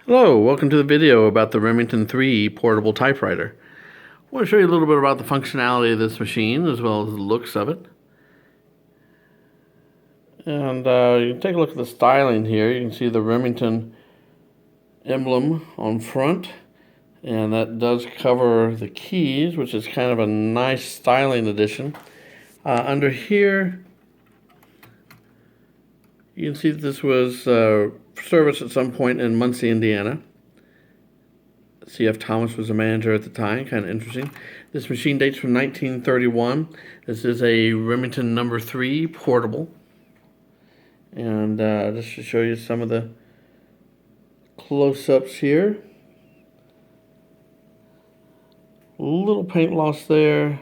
Hello, welcome to the video about the Remington 3 portable typewriter. I want to show you a little bit about the functionality of this machine as well as the looks of it. And you can take a look at the styling here. You can see the Remington emblem on front, and that does cover the keys, which is kind of a nice styling addition. Under here, you can see that this was serviced at some point in Muncie, Indiana. C.F. Thomas was the manager at the time. Kind of interesting. This machine dates from 1931. This is a Remington number 3 portable. And just to show you some of the close-ups here. A little paint loss there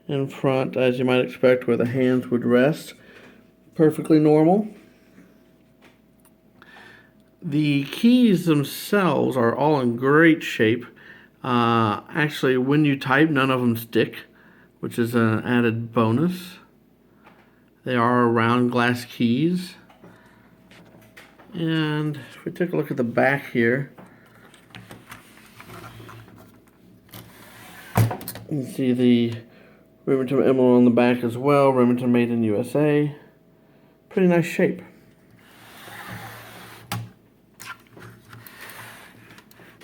in front, as you might expect, where the hands would rest. Perfectly normal. The keys themselves are all in great shape. Actually, when you type, none of them stick, which is an added bonus. They are round glass keys. And if we take a look at the back here, you can see the Remington emblem on the back as well. Remington made in USA. Pretty nice shape.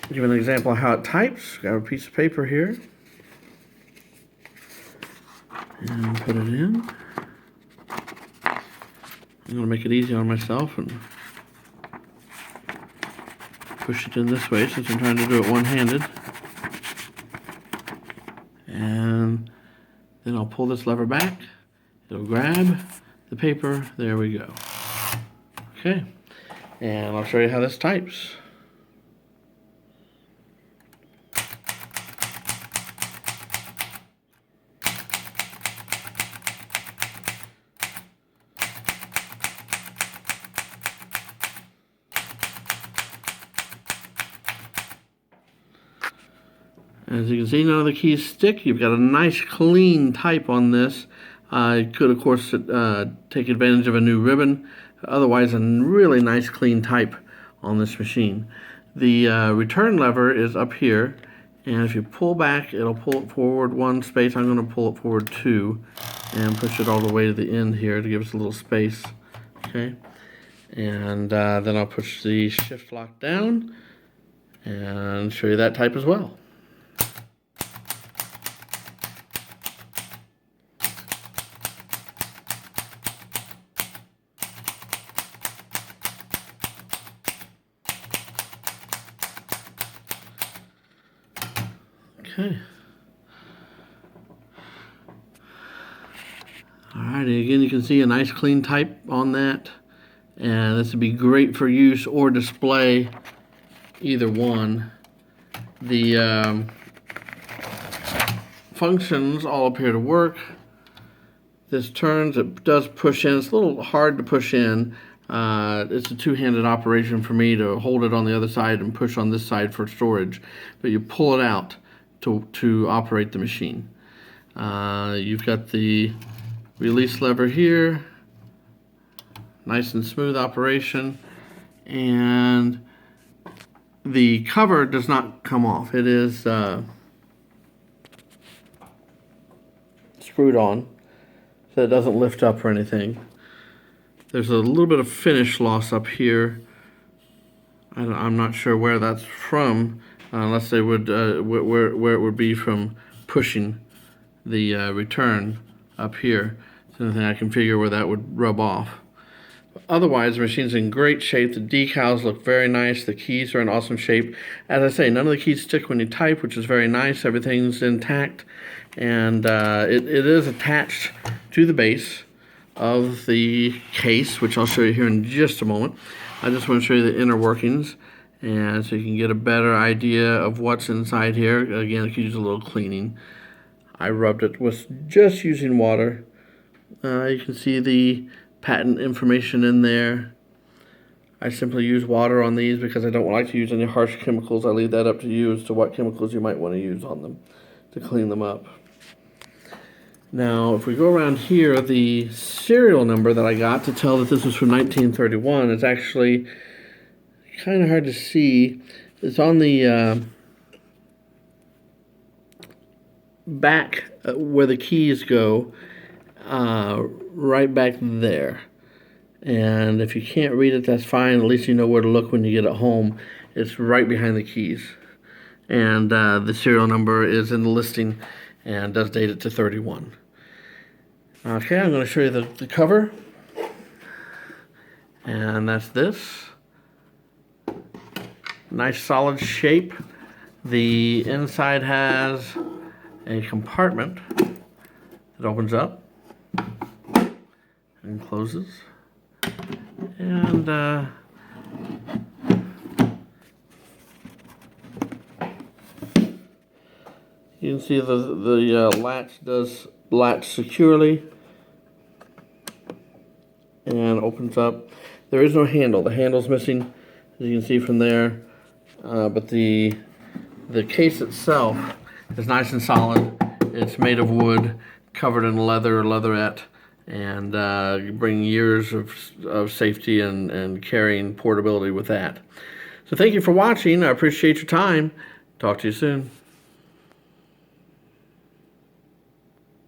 Give an example of how it types. Got a piece of paper here. And put it in. I'm going to make it easy on myself and push it in this way since I'm trying to do it one-handed. And then I'll pull this lever back. It'll grab the paper. There we go. Okay. And I'll show you how this types. As you can see, none of the keys stick. You've got a nice clean type on this. You could, of course, take advantage of a new ribbon. Otherwise, a really nice clean type on this machine. The return lever is up here, and if you pull back, it'll pull it forward one space. I'm going to pull it forward two and push it all the way to the end here to give us a little space. Okay, and then I'll push the shift lock down and show you that type as well. Okay. Alright, again you can see a nice clean type on that, and this would be great for use or display, either one. The functions all appear to work. This turns, it does push in. It's a little hard to push in. It's a two-handed operation for me to hold it on the other side and push on this side for storage, but you pull it out to operate the machine. You've got the release lever here, nice and smooth operation, and the cover does not come off. It is screwed on, so it doesn't lift up or anything. There's a little bit of finish loss up here. I'm not sure where that's from. Unless they would, where it would be from pushing the return up here. It's the only thing I can figure where that would rub off. Otherwise, the machine's in great shape. The decals look very nice. The keys are in awesome shape. As I say, none of the keys stick when you type, which is very nice. Everything's intact. And it is attached to the base of the case, which I'll show you here in just a moment. I just want to show you the inner workings, and so you can get a better idea of what's inside here. Again, I could use a little cleaning. I rubbed it with just using water. You can see the patent information in there. I simply use water on these because I don't like to use any harsh chemicals. I leave that up to you as to what chemicals you might want to use on them to clean them up. Now, if we go around here, the serial number that I got to tell that this was from 1931 is actually kind of hard to see. It's on the back where the keys go, right back there. And if you can't read it, that's fine. At least you know where to look when you get it home. It's right behind the keys. And the serial number is in the listing and does date it to 31. Okay, I'm going to show you the cover. And that's this. Nice solid shape. The inside has a compartment that opens up and closes. And you can see the latch does latch securely and opens up. There is no handle. The handle's missing, as you can see from there. But the case itself is nice and solid. It's made of wood, covered in leather or leatherette, and bring years of safety and carrying portability with that. So thank you for watching. I appreciate your time. Talk to you soon.